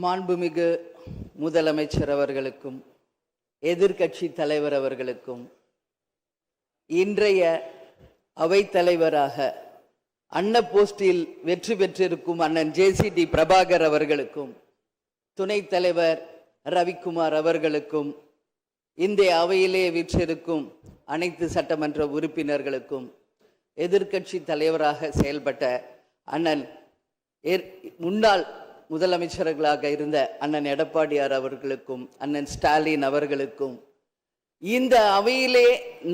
மாண்புமிகு முதலமைச்சர் அவர்களுக்கும் எதிர்க்கட்சி தலைவர் அவர்களுக்கும் இன்றைய அவைத்தலைவராக அன்ன போஸ்டில் வெற்றி பெற்றிருக்கும் அண்ணன் ஜேசிடி பிரபாகர் அவர்களுக்கும் துணைத் தலைவர் ரவிக்குமார் அவர்களுக்கும் இந்த அவையிலே வீற்றிருக்கும் அனைத்து சட்டமன்ற உறுப்பினர்களுக்கும் எதிர்க்கட்சி தலைவராக செயல்பட்ட அண்ணன் முன்னாள் முதலமைச்சர்களாக இருந்த அண்ணன் எடப்பாடியார் அவர்களுக்கும் அண்ணன் ஸ்டாலின் அவர்களுக்கும் இந்த அவையிலே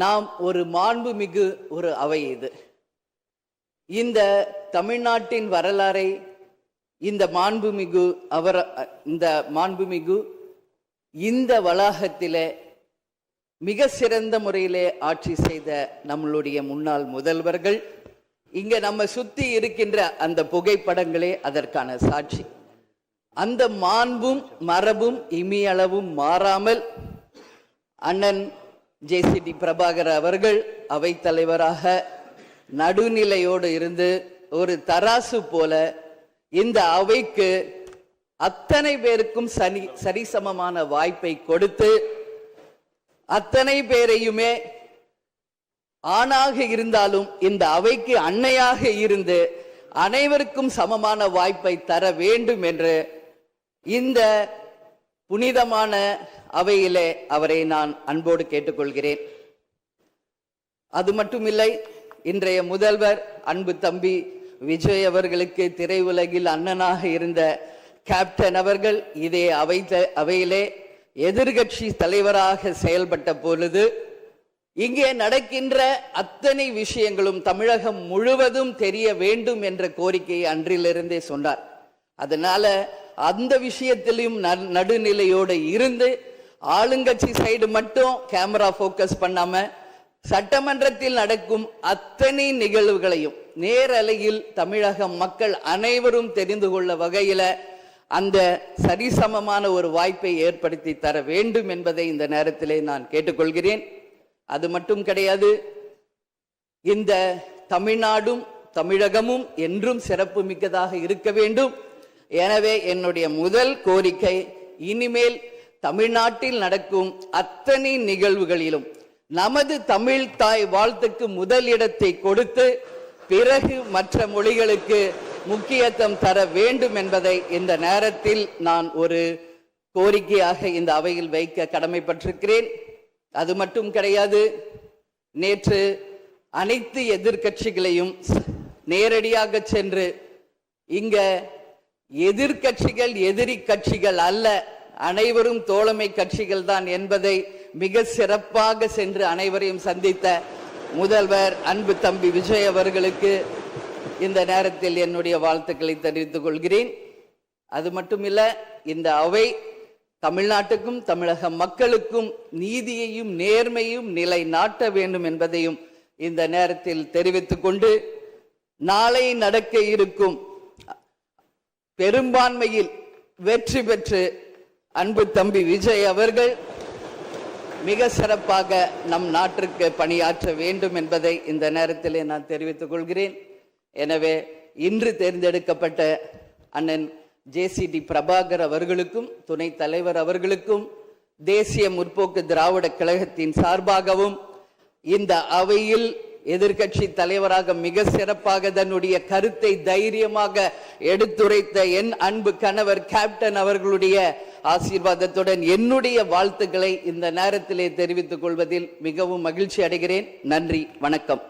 நாம் ஒரு மாண்புமிகு ஒரு அவை இது. இந்த தமிழ்நாட்டின் வரலாறை இந்த மாண்புமிகு இந்த வளாகத்திலே மிக சிறந்த முறையிலே ஆட்சி செய்த நம்மளுடைய முன்னாள் முதல்வர்கள் இங்க நம்ம சுத்தி இருக்கின்ற அந்த புகைப்படங்களே அதற்கான சாட்சி. அந்த மாண்பும் மரபும் இமியளவும் மாறாமல் அண்ணன் ஜேசிடி பிரபாகர் அவர்கள் அவைத்தலைவராக நடுநிலையோடு இருந்து ஒரு தராசு போல இந்த அவைக்கு அத்தனை பேருக்கும் சரிசமமான வாய்ப்பை கொடுத்து அத்தனை பேரையுமே ஆணாக இருந்தாலும் இந்த அவைக்கு அன்னையாக இருந்து அனைவருக்கும் சமமான வாய்ப்பை தர வேண்டும் என்று இந்த புனிதமான அவையிலே அவரை நான் அன்போடு கேட்டுக்கொள்கிறேன். அது மட்டுமில்லை, இன்றைய முதல்வர் அன்பு தம்பி விஜய் அவர்களுக்கு திரையுலகில் அண்ணனாக இருந்த கேப்டன் அவர்கள் இதே அவையிலே எதிர்கட்சி தலைவராக செயல்பட்ட பொழுது இங்கே நடக்கின்ற அத்தனை விஷயங்களும் தமிழகம் முழுவதும் தெரிய வேண்டும் என்ற கோரிக்கையை அன்றிலிருந்தே சொன்னார். அதனால அந்த விஷயத்திலும் நடுநிலையோடு இருந்து ஆளுங்கட்சி சைடு மட்டும் கேமரா போக்கஸ் பண்ணாம சட்டமன்றத்தில் நடக்கும் அத்தனை நிகழ்வுகளையும் நேரலையில் தமிழக மக்கள் அனைவரும் தெரிந்து கொள்ள வகையில அந்த சரிசமமான ஒரு வாய்ப்பை ஏற்படுத்தி தர வேண்டும் என்பதை இந்த நேரத்திலே நான் கேட்டுக்கொள்கிறேன். அது மட்டும் கிடையாது, இந்த தமிழ்நாடும் தமிழகமும் என்றும் சிறப்பு மிக்கதாக இருக்க வேண்டும். எனவே என்னுடைய முதல் கோரிக்கை, இனிமேல் தமிழ்நாட்டில் நடக்கும் அத்தனை நிகழ்வுகளிலும் நமது தமிழ் தாய் வாழ்த்துக்கு முதல் இடத்தை கொடுத்து பிறகு மற்ற மொழிகளுக்கு முக்கியத்துவம் தர வேண்டும் என்பதை இந்த நேரத்தில் நான் ஒரு கோரிக்கையாக இந்த அவையில் வைக்க கடமைப்பட்டிருக்கிறேன். அது மட்டும் கிடையாது, நேற்று அனைத்து எதிர்க்கட்சிகளையும் நேரடியாக சென்று இங்க எதிர்கட்சிகள் எதிரி கட்சிகள் அல்ல, அனைவரும் தோழமை கட்சிகள் தான் என்பதை மிக சிறப்பாக சென்று அனைவரையும் சந்தித்த முதல்வர் அன்பு தம்பி விஜய் அவர்களுக்கு இந்த நேரத்தில் என்னுடைய வாழ்த்துக்களை தெரிவித்துக் கொள்கிறேன். அது மட்டுமில்ல, இந்த அவை தமிழ்நாட்டுக்கும் தமிழக மக்களுக்கும் நீதியையும் நேர்மையும் நிலைநாட்ட வேண்டும் என்பதையும் இந்த நேரத்தில் தெரிவித்துக் கொண்டு, நாளை நடக்க இருக்கும் பெரும்பான்மையில் வெற்றி பெற்று அன்பு தம்பி விஜய் அவர்கள் மிக சிறப்பாக நம் நாட்டிற்கு பணியாற்ற வேண்டும் என்பதை இந்த நேரத்திலே நான் தெரிவித்துக் கொள்கிறேன். எனவே இன்று தேர்ந்தெடுக்கப்பட்ட அண்ணன் ஜேசிடி பிரபாகர் அவர்களுக்கும் துணைத் தலைவர் அவர்களுக்கும் தேசிய முற்போக்கு திராவிட கழகத்தின் சார்பாகவும் இந்த அவையில் எதிர்கட்சி தலைவராக மிக சிறப்பாக தன்னுடைய கருத்தை தைரியமாக எடுத்துரைத்த என் அன்பு கணவர் கேப்டன் அவர்களுடைய ஆசீர்வாதத்துடன் என்னுடைய வாழ்த்துக்களை இந்த நேரத்திலே தெரிவித்துக் கொள்வதில் மிகவும் மகிழ்ச்சி அடைகிறேன். நன்றி, வணக்கம்.